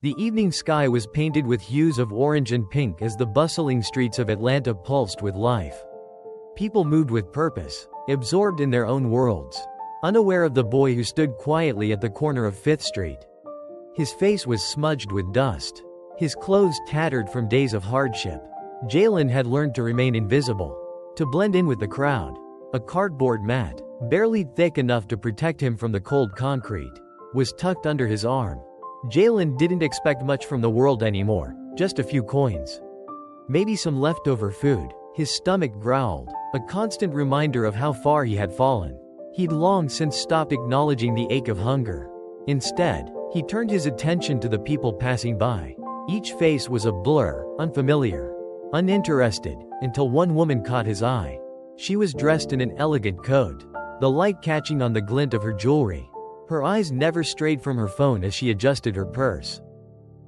The evening sky was painted with hues of orange and pink as the bustling streets of Atlanta pulsed with life. People moved with purpose, absorbed in their own worlds, unaware of the boy who stood quietly at the corner of 5th Street. His face was smudged with dust, his clothes tattered from days of hardship. Jalen had learned to remain invisible, to blend in with the crowd. A cardboard mat, barely thick enough to protect him from the cold concrete, was tucked under his arm. Jalen didn't expect much from the world anymore, just a few coins. Maybe some leftover food. His stomach growled, a constant reminder of how far he had fallen. He'd long since stopped acknowledging the ache of hunger. Instead, he turned his attention to the people passing by. Each face was a blur, unfamiliar, uninterested, until one woman caught his eye. She was dressed in an elegant coat, the light catching on the glint of her jewelry. Her eyes never strayed from her phone as she adjusted her purse.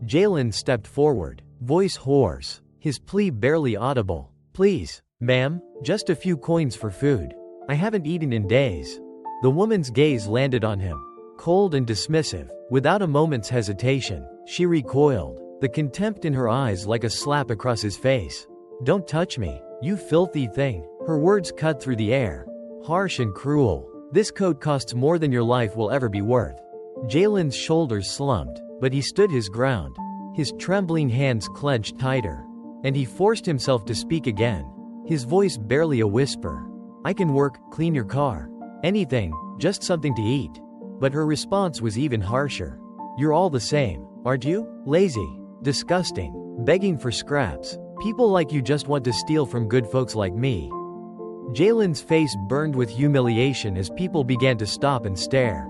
Jalen stepped forward, voice hoarse, his plea barely audible. "Please, ma'am, just a few coins for food. I haven't eaten in days." The woman's gaze landed on him, cold and dismissive. Without a moment's hesitation, she recoiled, the contempt in her eyes like a slap across his face. "Don't touch me, you filthy thing." Her words cut through the air, harsh and cruel. "This coat costs more than your life will ever be worth." Jalen's shoulders slumped, but he stood his ground. His trembling hands clenched tighter, and he forced himself to speak again, his voice barely a whisper. "I can work, clean your car. Anything, just something to eat." But her response was even harsher. "You're all the same, aren't you? Lazy, disgusting, begging for scraps. People like you just want to steal from good folks like me." Jalen's face burned with humiliation as people began to stop and stare,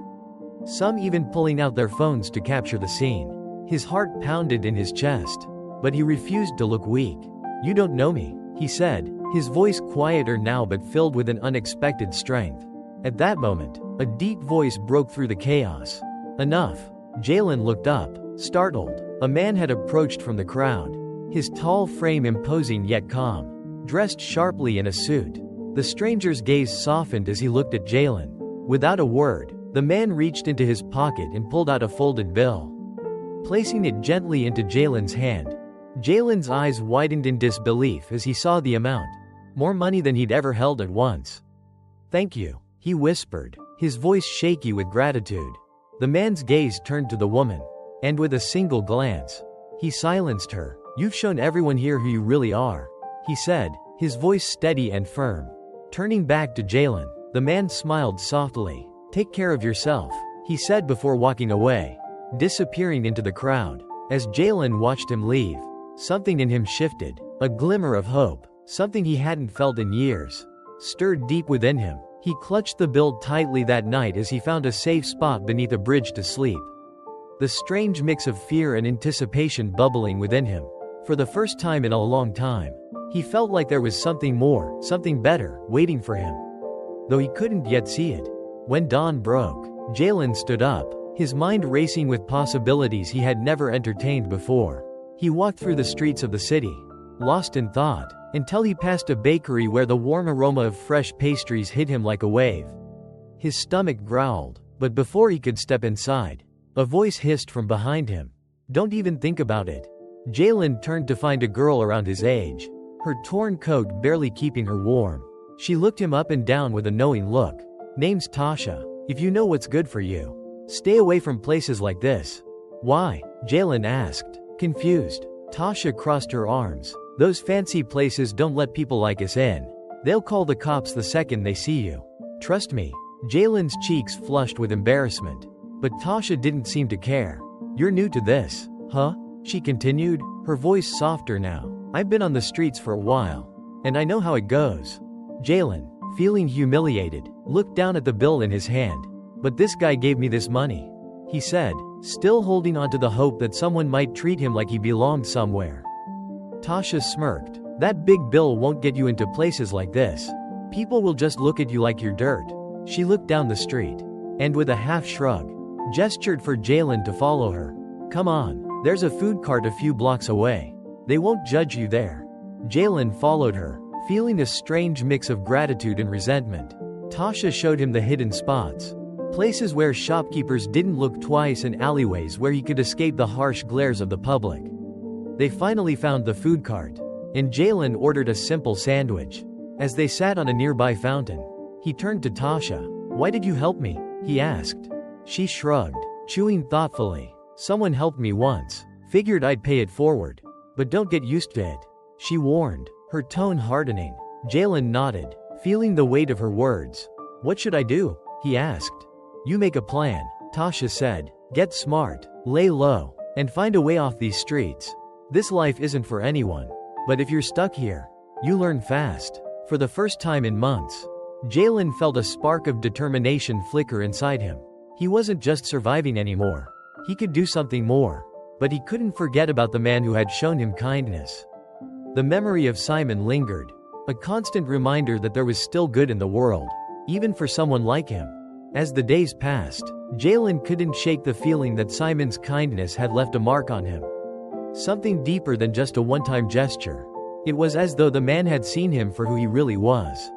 some even pulling out their phones to capture the scene. His heart pounded in his chest, but he refused to look weak. "You don't know me," he said, his voice quieter now but filled with an unexpected strength. At that moment, a deep voice broke through the chaos. "Enough." Jalen looked up, startled. A man had approached from the crowd, his tall frame imposing yet calm, dressed sharply in a suit. The stranger's gaze softened as he looked at Jalen. Without a word, the man reached into his pocket and pulled out a folded bill, placing it gently into Jalen's hand. Jalen's eyes widened in disbelief as he saw the amount, more money than he'd ever held at once. "Thank you," he whispered, his voice shaky with gratitude. The man's gaze turned to the woman, and with a single glance, he silenced her. "You've shown everyone here who you really are," he said, his voice steady and firm. Turning back to Jalen, the man smiled softly. "Take care of yourself," he said before walking away, disappearing into the crowd. As Jalen watched him leave, something in him shifted, a glimmer of hope, something he hadn't felt in years, stirred deep within him. He clutched the bill tightly that night as he found a safe spot beneath a bridge to sleep, the strange mix of fear and anticipation bubbling within him. For the first time in a long time, he felt like there was something more, something better, waiting for him, though he couldn't yet see it. When dawn broke, Jalen stood up, his mind racing with possibilities he had never entertained before. He walked through the streets of the city, lost in thought, until he passed a bakery where the warm aroma of fresh pastries hit him like a wave. His stomach growled, but before he could step inside, a voice hissed from behind him. "Don't even think about it." Jalen turned to find a girl around his age, her torn coat barely keeping her warm. She looked him up and down with a knowing look. "Name's Tasha. If you know what's good for you, stay away from places like this." "Why?" Jalen asked, confused. Tasha crossed her arms. "Those fancy places don't let people like us in. They'll call the cops the second they see you. Trust me." Jalen's cheeks flushed with embarrassment, but Tasha didn't seem to care. "You're new to this, huh?" she continued, her voice softer now. "I've been on the streets for a while, and I know how it goes." Jalen, feeling humiliated, looked down at the bill in his hand. "But this guy gave me this money," he said, still holding on to the hope that someone might treat him like he belonged somewhere. Tasha smirked. "That big bill won't get you into places like this. People will just look at you like you're dirt." She looked down the street, and with a half shrug, gestured for Jalen to follow her. "Come on, there's a food cart a few blocks away. They won't judge you there." Jalen followed her, feeling a strange mix of gratitude and resentment. Tasha showed him the hidden spots, Places where shopkeepers didn't look twice and alleyways where he could escape the harsh glares of the public. They finally found the food cart, and Jalen ordered a simple sandwich. As they sat on a nearby fountain, he turned to Tasha. "Why did you help me?" he asked. She shrugged, chewing thoughtfully. "Someone helped me once. Figured I'd pay it forward. But don't get used to it," she warned, her tone hardening. Jalen nodded, feeling the weight of her words. "What should I do?" he asked. "You make a plan," Tasha said. "Get smart, lay low, and find a way off these streets. This life isn't for anyone. But if you're stuck here, you learn fast." For the first time in months, Jalen felt a spark of determination flicker inside him. He wasn't just surviving anymore. He could do something more. But he couldn't forget about the man who had shown him kindness. The memory of Simon lingered, a constant reminder that there was still good in the world, even for someone like him. As the days passed, Jalen couldn't shake the feeling that Simon's kindness had left a mark on him. Something deeper than just a one-time gesture. It was as though the man had seen him for who he really was.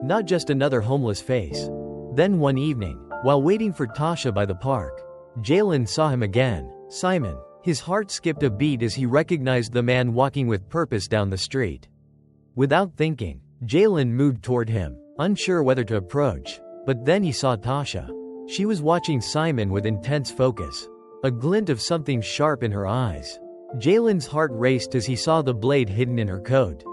Not just another homeless face. Then one evening, while waiting for Tasha by the park, Jalen saw him again. Simon. His heart skipped a beat as he recognized the man walking with purpose down the street. Without thinking, Jalen moved toward him, unsure whether to approach. But then he saw Tasha. She was watching Simon with intense focus, a glint of something sharp in her eyes. Jalen's heart raced as he saw the blade hidden in her coat.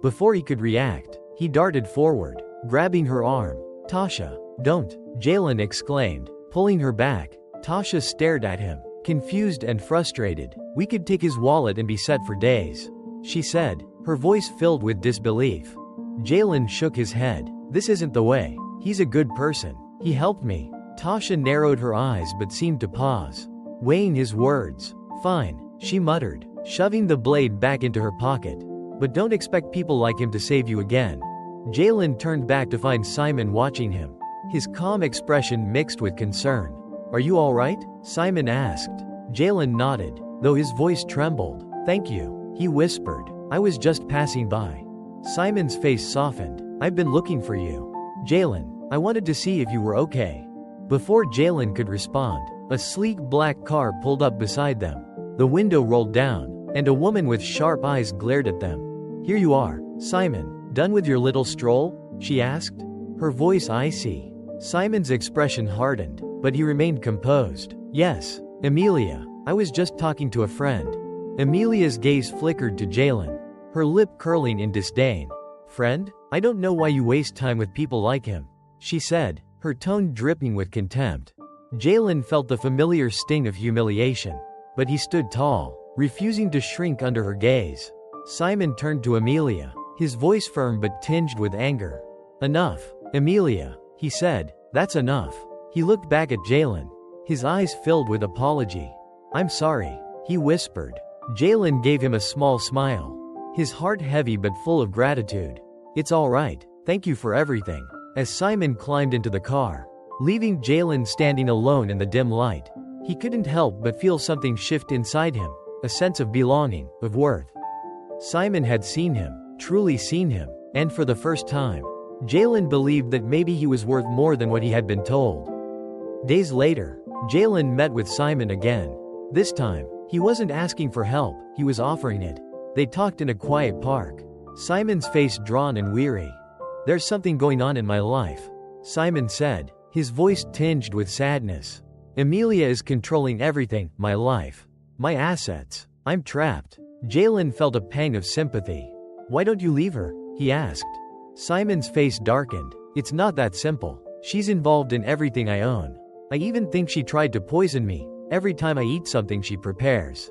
Before he could react, he darted forward, grabbing her arm. "Tasha, don't!" Jalen exclaimed, pulling her back. Tasha stared at him, confused and frustrated. "We could take his wallet and be set for days," she said, her voice filled with disbelief. Jalen shook his head. "This isn't the way. He's a good person. He helped me." Tasha narrowed her eyes but seemed to pause, weighing his words. "Fine," she muttered, shoving the blade back into her pocket. "But don't expect people like him to save you again." Jalen turned back to find Simon watching him, his calm expression mixed with concern. "Are you all right?" Simon asked. Jalen nodded, though his voice trembled. "Thank you," he whispered. "I was just passing by." Simon's face softened. "I've been looking for you, Jalen. I wanted to see if you were okay." Before Jalen could respond, a sleek black car pulled up beside them. The window rolled down, and a woman with sharp eyes glared at them. "Here you are, Simon. Done with your little stroll?" she asked, her voice icy. Simon's expression hardened, but he remained composed. "Yes, Amelia. I was just talking to a friend." Amelia's gaze flickered to Jalen, her lip curling in disdain. "Friend? I don't know why you waste time with people like him," she said, her tone dripping with contempt. Jalen felt the familiar sting of humiliation. But he stood tall, refusing to shrink under her gaze. Simon turned to Amelia, his voice firm but tinged with anger. "Enough, Amelia," he said. "That's enough." He looked back at Jalen, his eyes filled with apology. "I'm sorry," he whispered. Jalen gave him a small smile, his heart heavy but full of gratitude. "It's all right, thank you for everything." As Simon climbed into the car, leaving Jalen standing alone in the dim light, he couldn't help but feel something shift inside him, a sense of belonging, of worth. Simon had seen him, truly seen him, and for the first time, Jalen believed that maybe he was worth more than what he had been told. Days later, Jalen met with Simon again. This time, he wasn't asking for help, he was offering it. They talked in a quiet park, Simon's face drawn and weary. "There's something going on in my life," Simon said, his voice tinged with sadness. "Amelia is controlling everything, my life, my assets. I'm trapped." Jalen felt a pang of sympathy. "Why don't you leave her?" he asked. Simon's face darkened. "It's not that simple. She's involved in everything I own. I even think she tried to poison me every time I eat something she prepares.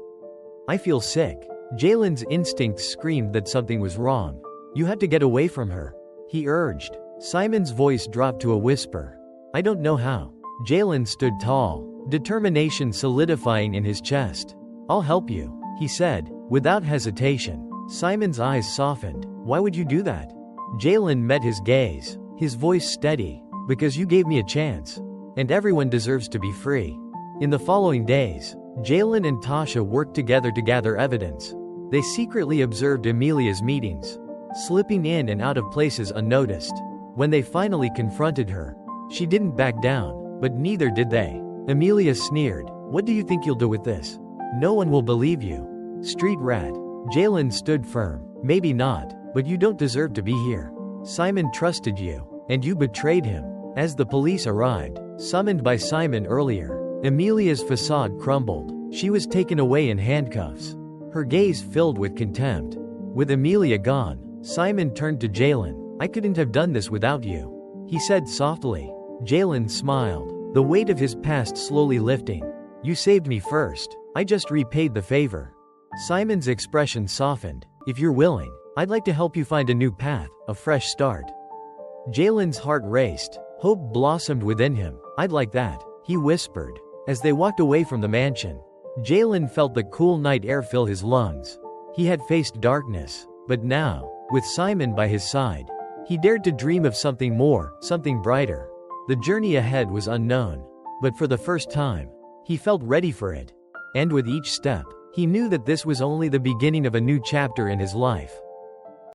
I feel sick." Jalen's instincts screamed that something was wrong. "You have to get away from her," he urged. Simon's voice dropped to a whisper. "I don't know how." Jalen stood tall, determination solidifying in his chest. "I'll help you," he said, without hesitation. Simon's eyes softened. "Why would you do that?" Jalen met his gaze, his voice steady. "Because you gave me a chance. And everyone deserves to be free." In the following days, Jalen and Tasha worked together to gather evidence. They secretly observed Amelia's meetings, slipping in and out of places unnoticed. When they finally confronted her, she didn't back down. But neither did they. Amelia sneered. What do you think you'll do with this? No one will believe you. Street rat. Jalen stood firm. Maybe not, but you don't deserve to be here. Simon trusted you, and you betrayed him. As the police arrived, summoned by Simon earlier, Amelia's facade crumbled. She was taken away in handcuffs. Her gaze filled with contempt. With Amelia gone, Simon turned to Jalen. I couldn't have done this without you, he said softly. Jalen smiled, the weight of his past slowly lifting. You saved me first. I just repaid the favor. Simon's expression softened. If you're willing, I'd like to help you find a new path, a fresh start. Jalen's heart raced. Hope blossomed within him. I'd like that, he whispered. As they walked away from the mansion, Jalen felt the cool night air fill his lungs. He had faced darkness, but now, with Simon by his side, he dared to dream of something more, something brighter. The journey ahead was unknown, but for the first time, he felt ready for it. And with each step, he knew that this was only the beginning of a new chapter in his life.